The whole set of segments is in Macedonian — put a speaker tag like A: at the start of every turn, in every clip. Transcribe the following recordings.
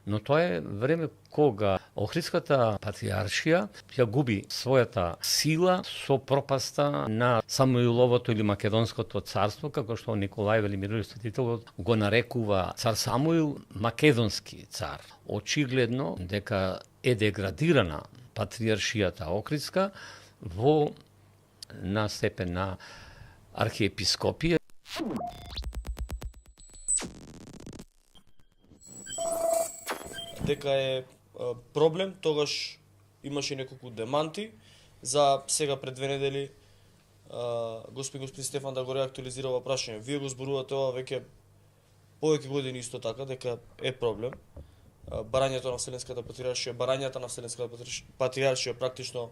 A: но тоа е време кога Охридската патриаршија ја губи својата сила со пропаста на Самуиловото или Македонското царство, како што Николај Велимирович Светителот го нарекува цар Самуил македонски цар. Очигледно дека е деградирана патриаршијата Охридска во на степен на архиепископија.
B: Дека е проблем, тогаш имаше неколку деманти. За сега пред 2 недели господин Стефан да го реактуализира ова прашање. Вие го зборувате ова веќе повеќе години исто така, дека е проблем. Барањето на Вселенската патриаршија, барањата на Вселенската патриаршија практично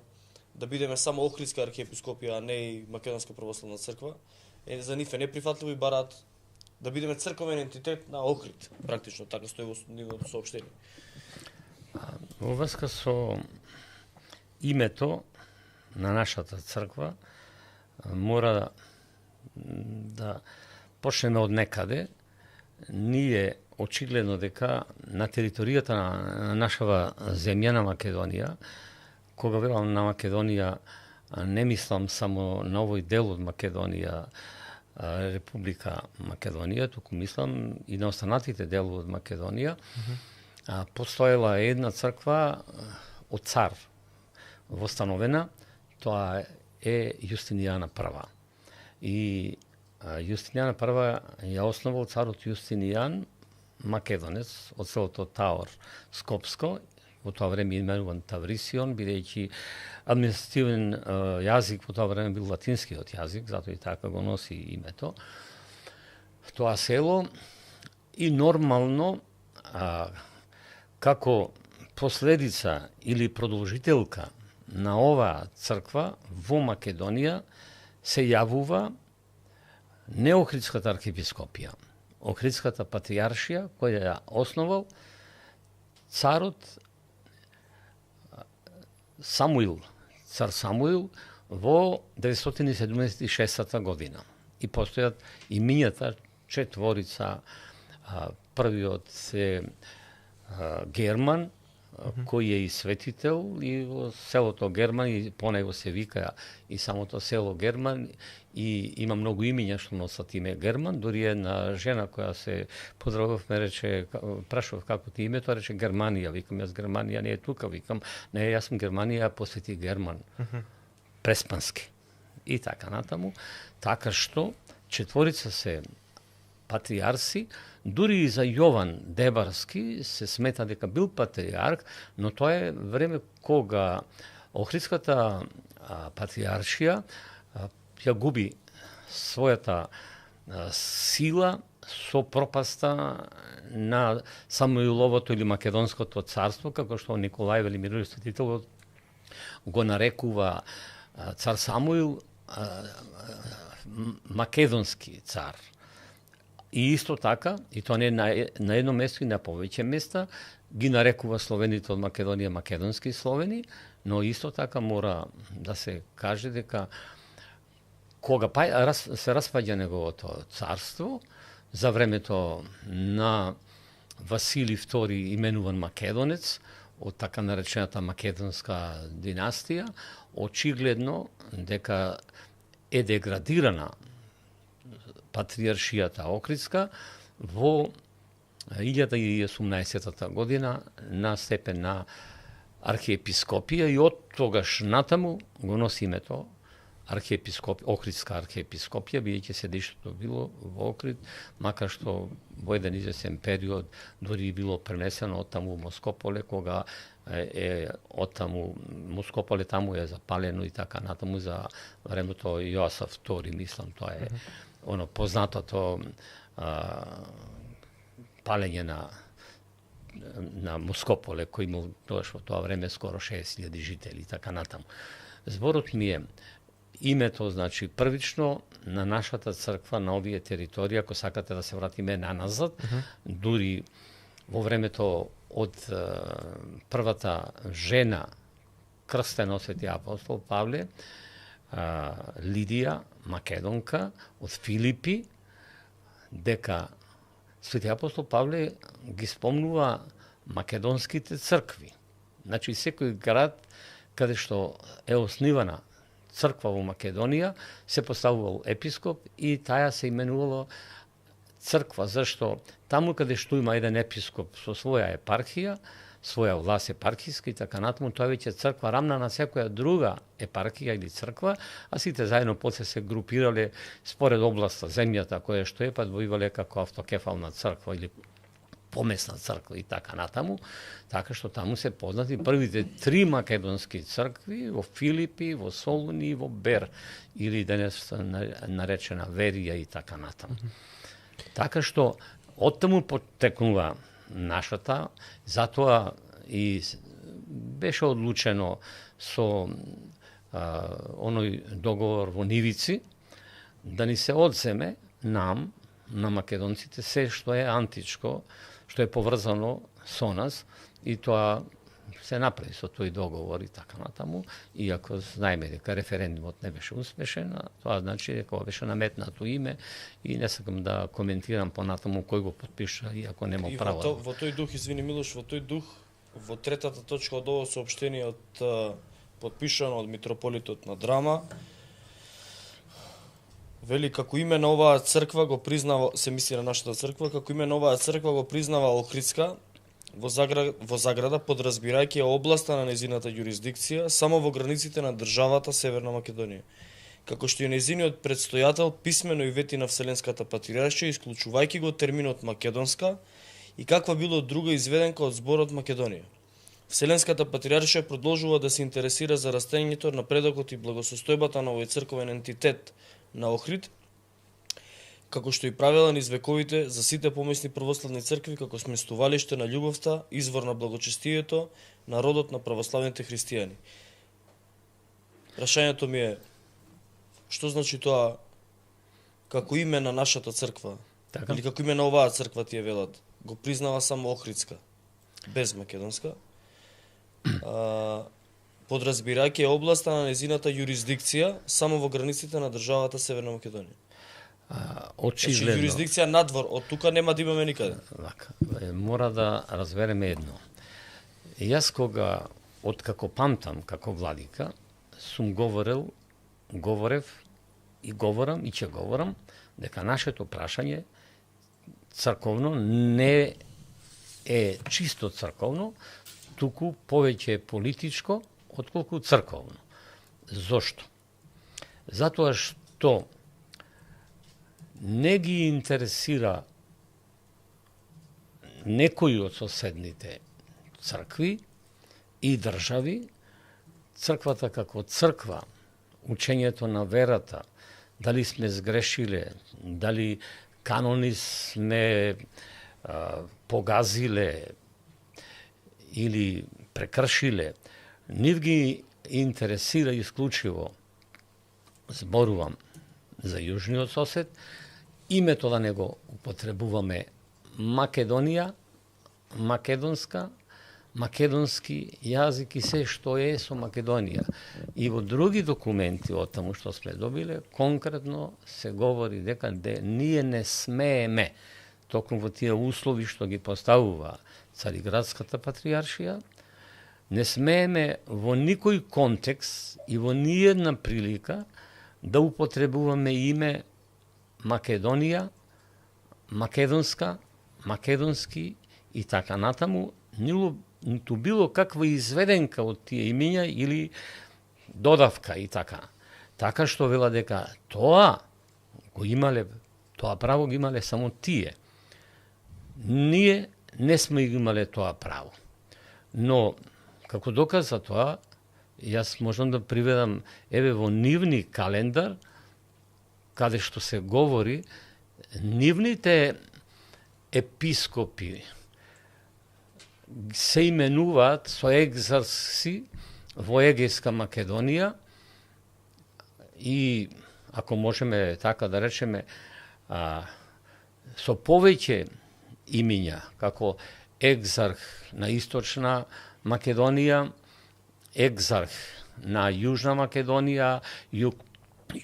B: да бидеме само Охридска архиепископија, а не и Македонска православна црква. За нив е неприфатливо и бараат да бидеме црковен ентитет на Охрид, практично така стои во нивното соопштение.
A: Во врска со името на нашата црква мора да почнеме од некаде. Ние очигледно дека на територијата на нашава земја на Македонија, кога велам на Македонија, не мислам само на овој дел од Македонија, Република Македонија, туку мислам и на останатите делови од Македонија. Постоела една црква од цар востановена, тоа е Јустинијана прва. И Јустинијана прва ја основал царот Јустинијан, македонец, од селото Таор, Скопско, во тоа време именуван Таврисион, бидејќи административен јазик во тоа време бил латинскиот јазик, затоа и така го носи името. Тоа село и нормално како последица или продолжителка на оваа црква во Македонија се јавува не Охридската архиепископија, Охридската патриаршија која ја основал царот Самуил, цар Самуил во 976 година. И постојат имињата четворица, првиот е Герман, кој е и светител, и во селото Герман, и по него се вика и самото село Герман, и има многу имиња што носат име Герман, дури една жена која се поздравувавме рече, прашував како ти името, рече Германија, викам јас Германија не е тука, викам не, јас сум Германија, посвети Герман, преспански. И така натаму, така што четворица се патриарси, дури и за Јован Дебарски се смета дека бил патриарх, но тоа е време кога Охридската патриаршија ја губи својата сила со пропаста на Самуиловото или Македонското царство, како што Николај Велимирович Светителот го нарекува цар Самуил македонски цар. И исто така, и тоа не на едно место и на повеќе места, ги нарекува словените од Македонија македонски словени, но исто така мора да се каже дека кога се распаѓа неговото царство, за времето на Васили II именуван македонец, од така наречената македонска династија, очигледно дека е деградирана патриаршијата Охридска во 1018 година на степен на архиепископија и од тогаш натаму го носи името Охридска архиепископија, бидејќи седиштето било во Охрид, макар што во еден известен период дури било пренесено од таму Москополе, кога е од таму Москополе таму е запалено и така натаму за времето Јоасаф II, мислам, тоа е оно познатото палење на Москополе, кој имал тоаш во тоа време скоро 60.000 жители и така натаму. Зборот ми е името, значи, првично на нашата црква на овие територии, ако сакате да се вратиме наназад, дури во времето од првата жена крстена од Свети апостол Павле, Лидија, македонка, од Филипи, дека Свети апостол Павле ги спомнува македонските цркви. Значи, секој град каде што е основана црква во Македонија, се поставувал епископ и таја се именувало црква, зашто таму каде што има еден епископ со своја епархија, своја власт епархиска и така натаму, тоа веќе црква рамна на секоја друга епархија или црква, а сите заедно после се групирале според областа, земјата која што е, па добивале како автокефална црква или помесна црква и така натаму, така што таму се познати првите 3 македонски цркви во Филипи, во Солуни и во Бер, или денес наречена Верија и така натаму. Така што оттаму потекнува нашата, затоа и беше одлучено со оној договор во Нивици да ни се одземе нам, на македонците, се што е античко, што е поврзано со нас, и тоа се направи со тој договор и така натаму, иако знаеме дека референдумот не беше успешен, тоа значи дека беше наметнато име и не сакам да коментирам понатаму кој го потпиша, иако нема право.
B: Во тој дух, извини Милош, во тој дух, во третата точка од ово соопштение подпишано од митрополитот на Драма, вели како име на оваа црква го признава, се мисли на нашата црква, како име на оваа црква го признава Охридска, во заграда подразбирајќи областа на незината јурисдикција само во границите на државата Северна Македонија. Како што и незиниот предстојател писмено и вети на Вселенската патриаршија, исклучувајќи го терминот македонска и каква било друга изведенка од зборот Македонија. Вселенската патриаршија продолжува да се интересира за растењето, напредокот и благосостојбата на овој црковен ентитет на Охрид, како што и правила низ вековите за сите помесни православни цркви како сместувалиште на љубовта, извор на благочестието, народот на православните христијани. Прашањето ми е, што значи тоа како име на нашата црква,
A: така?
B: Или како име на оваа црква тие велат, го признава само Охридска, без македонска, подразбирајќи областа на незината јурисдикција само во границите на државата Северна Македонија.
A: Очигледно.
B: Значи, јурисдикција надвор, од тука нема да имаме никаде.
A: Вака, мора да разбереме едно. Јас кога, откако памтам како владика, сум говорев и говорам и ќе говорам дека нашето прашање црковно не е чисто црковно, туку повеќе политичко отколку црковно. Зошто? Затоа што не ги интересира некои од соседните цркви и држави, црквата како црква, учењето на верата, дали сме сгрешиле, дали канони сме погазиле или прекршиле, нив ги интересира исклучиво, зборувам за јужниот сосед, името да не го употребуваме Македонија, македонска, македонски јазик и се што е со Македонија. И во други документи од таму што сме добиле, конкретно се говори дека ние не смееме, токму во тие услови што ги поставува Цариградската патриаршија, не смееме во никој контекст и во ниедна прилика да употребуваме име Македонија, македонска, македонски и така натаму, ниту било каква изведенка од тие имиња или додавка и така. Така што вела дека тоа го имале, тоа право го имале само тие. Ние не сме имале тоа право. Но, како доказ за тоа, јас можам да приведам еве во нивни календар, каде што се говори, нивните епископи се именуваат со екзарси во Егејска Македонија и, ако можеме така да речеме, со повеќе имиња, како екзарх на Источна Македонија, екзарх на Јужна Македонија,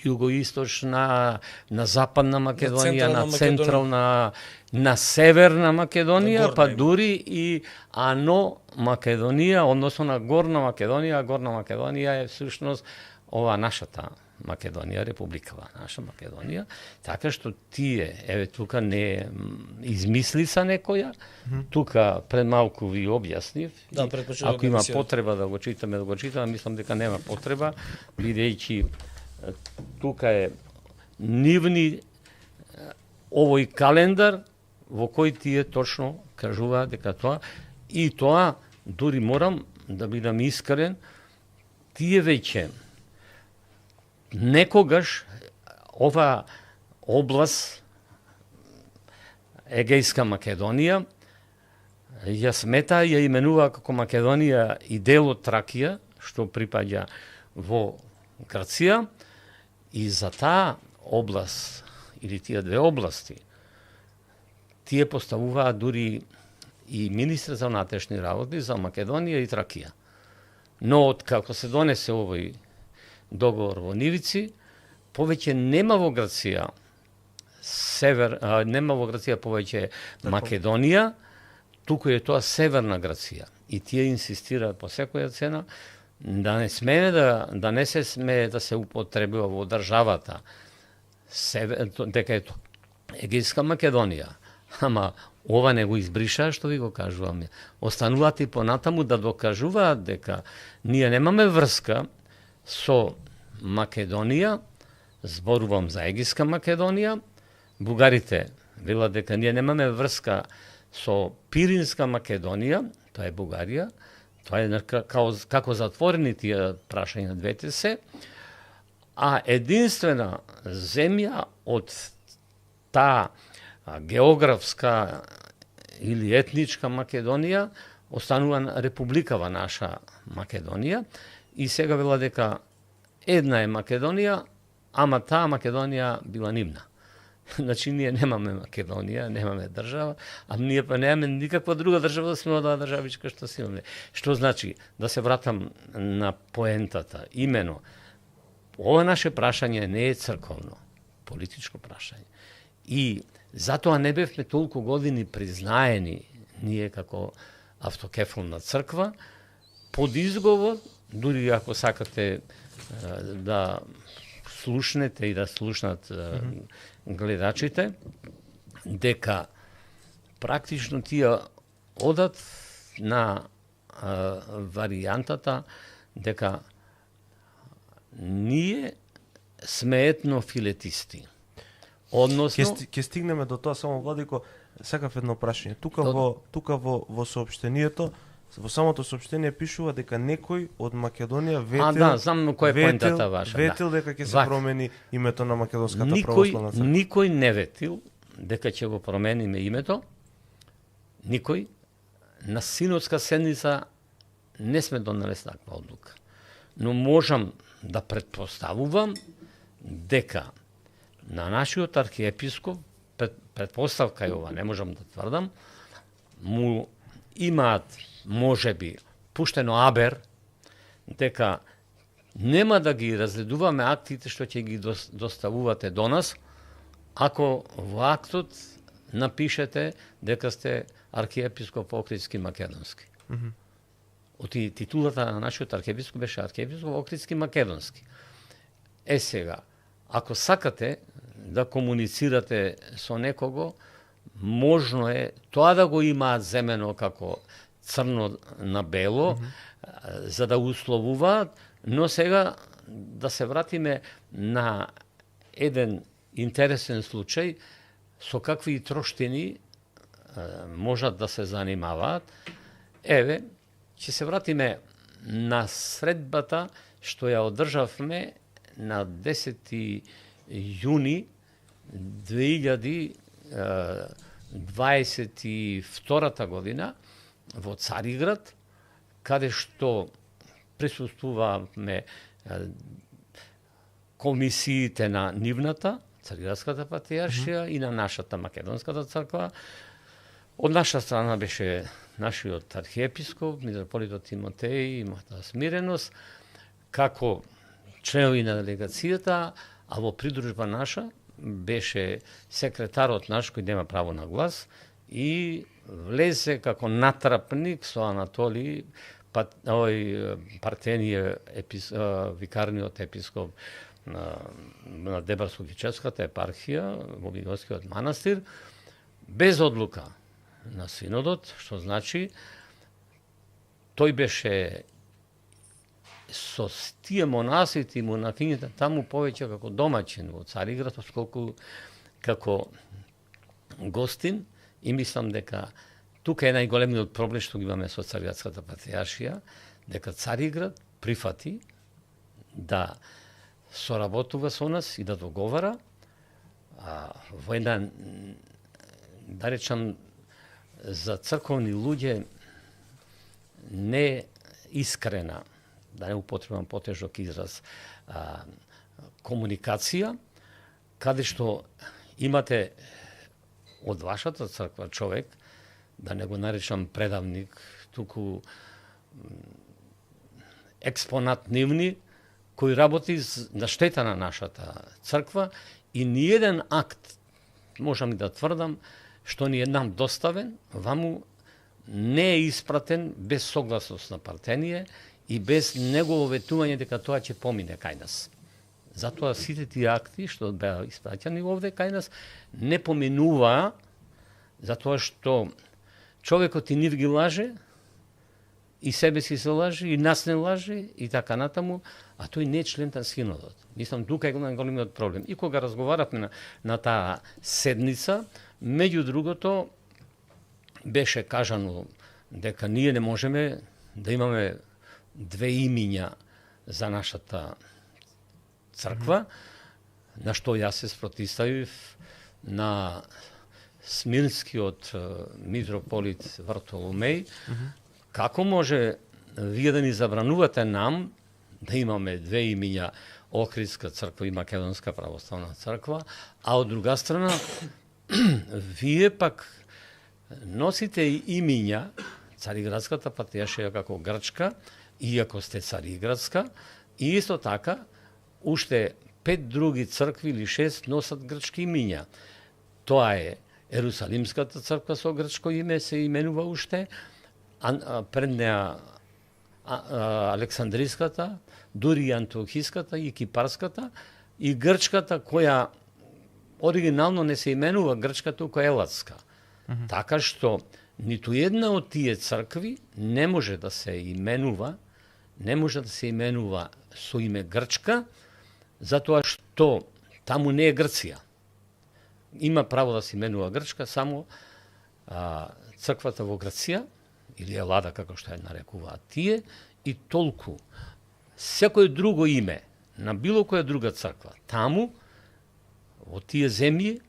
A: југоисточна, на западна Македонија,
B: централна
A: на централна, на северна Македонија,
B: На
A: па
B: горна
A: дури и ано Македонија, односно на горна Македонија. Горна Македонија е всушност ова нашата Македонија, републикава наша Македонија, така што тие, еве тука не измислица некоја, тука пред малку ви објаснив,
B: Да, предпочитам
A: ако има
B: да
A: потреба да го читаме, мислам дека нема потреба, бидејќи тука е нивни овој календар во кој тие точно кажуваат дека тоа, и тоа дури морам да бидам искрен, тие веќе некогаш ова област Егејска Македонија ја смета, ја именува како Македонија и дел од Тракија, што припаѓа во Грција, и за таа област или тие две области тие поставуваат дури и министр за внатрешни работи за Македонија и Тракија. Но од како се донесе овој договор во Нивици, повеќе нема во Грција нема во Грција повеќе Македонија, туку е тоа северна Грција. И тие инсистираат по секоја цена да не се смее да се употребува во државата дека е Егејска Македонија. Ама ова не го избриша, што ви го кажуваме. Остануваат и понатаму да докажуваат дека ние немаме врска со Македонија, зборувам за Егејска Македонија. Бугарите велат дека ние немаме врска со Пиринска Македонија, тоа е Бугарија, тоа е како затворени тие прашања двете се, а единствена земја од таа географска или етничка Македонија останува републикава наша Македонија, и сега вела дека една е Македонија, ама таа Македонија била нивна. Значи, ние немаме Македонија, немаме држава, а ние па немаме никаква друга држава да сме одаа државичка што си имаме. Што значи, да се вратам на поентата, имено, ова наше прашање не е црковно, политичко прашање. И затоа не бевме толку години признаени ние како автокефална црква, под изговор, дури ако сакате да слушнете и да слушнат гледачите, дека практично тие одат на варијантата дека ние сме етнофилетисти. Односно
C: ќе стигнеме до тоа, само Владико, сакав едно прашање. Тука во соопштението, во самото соопштение пишува дека некој од Македонија ветил,
A: знам кој е поентата ваша.
C: Ветил дека ќе се промени името на Македонската православна црква.
A: Никој не ветил дека ќе го промениме името. Никој. На синодска седница не сме донеле таква одлука. Но можам да предпоставувам дека на нашиот архиепископ, предпоставка е ова, не можам да тврдам, му имаат можеби пуштено абер дека нема да ги разгледуваме актите што ќе ги доставувате до нас, ако во актот напишете дека сте архиепископ Охридски Македонски. Титулата на нашиот архиепископ беше архиепископ Охридски Македонски. Сега, ако сакате да комуницирате со некого, можно е тоа да го имаат земено како црно на бело, за да условуваат, но сега да се вратиме на еден интересен случај, со какви троштини можат да се занимаваат. Еве, ќе се вратиме на средбата што ја одржавме на 10 јуни 2022 година во Цариград, каде што присуствуваме комисиите на нивната, Цариградската патриаршија и на нашата Македонската црква. Од наша страна беше нашиот архиепископ, митрополитот Тимотеј и Махта Смиренос, како членови на делегацијата, а во придружба наша беше секретарот наш кој нема право на глас и влезе како натрапник со Анатолий Партеније, викарниот епископ на Дебарско-Кичевската епархија во Бигојскиот манастир, без одлука на синодот, што значи тој беше со тие монасите и монахињата таму повеќе како домаќин во Цариград, отколку како гостин, и мислам дека тука е најголемиот проблем што ги имаме со Цариградската патријаршија, дека Цариград прифати да соработува со нас и да договара во една, да речам, за црковни луѓе не искрена, да не употребам потежок израз, комуникација, каде што имате од вашата црква човек, да не го наречам предавник, туку експонат нивни, кој работи на штета на нашата црква и ниеден акт, можам и да тврдам, што ни е нам доставен, ваму не е испратен без согласност на Партеније и без негово ветување дека тоа ќе помине кај нас. Затоа сите тие акти што беа испраќани овде кај нас не поминуваа, затоа што човекот и нив ги лаже, и себе си се лаже, и нас не лаже, и така натаму, а тој не е член на синодот. Мислам, тука е големиот проблем. И кога разговаравме на таа седница, меѓу другото, беше кажано дека ние не можеме да имаме две имиња за нашата црква, на што јас се спротивставив на смирнскиот митрополит Вартоломеј. Како може вие да ни забранувате нам да имаме две имиња, Охридска црква и Македонска православна црква, а од друга страна вие пак носите имиња Цариградската патријаршија како грчка, иако сте Цариградска, и исто така уште 5 други цркви или 6 носат грчки имиња. Тоа е Ерусалимската црква со грчко име се именува уште, пред неа Александриската, дури и Антиохиската и Кипарската, и грчката која оригинално не се именува грчка, туку елатска. Така што ниту една од тие цркви не може да се именува, со име грчка, затоа што таму не е Грција. Има право да се именува грчка само црквата во Грција, или Елада, како што ја нарекуваат тие, и толку. Секој друго име на било која друга црква, таму, во тие земји,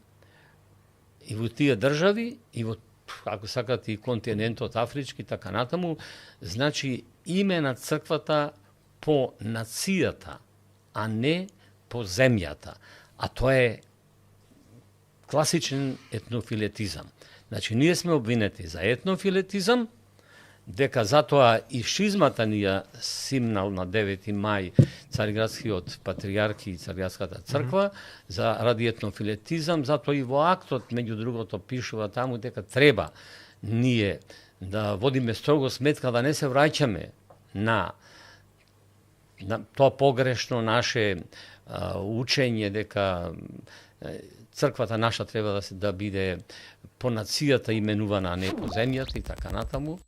A: и во тие држави, и во, ако сакате, и континентот афрички, така натаму, значи име на црквата по нацијата, а не по земјата. А тоа е класичен етнофилетизам. Значи, ние сме обвинети за етнофилетизам, дека затоа и шизмата ни ја симнал на 9 мај Цариградскиот патријарх и Цариградската црква ради етнофилетизам, затоа и во актот, меѓу другото, пишува таму дека треба ние да водиме строго сметка да не се враќаме на тоа погрешно наше учење дека црквата наша треба да биде по нацијата именувана, а не по земјата и така натаму.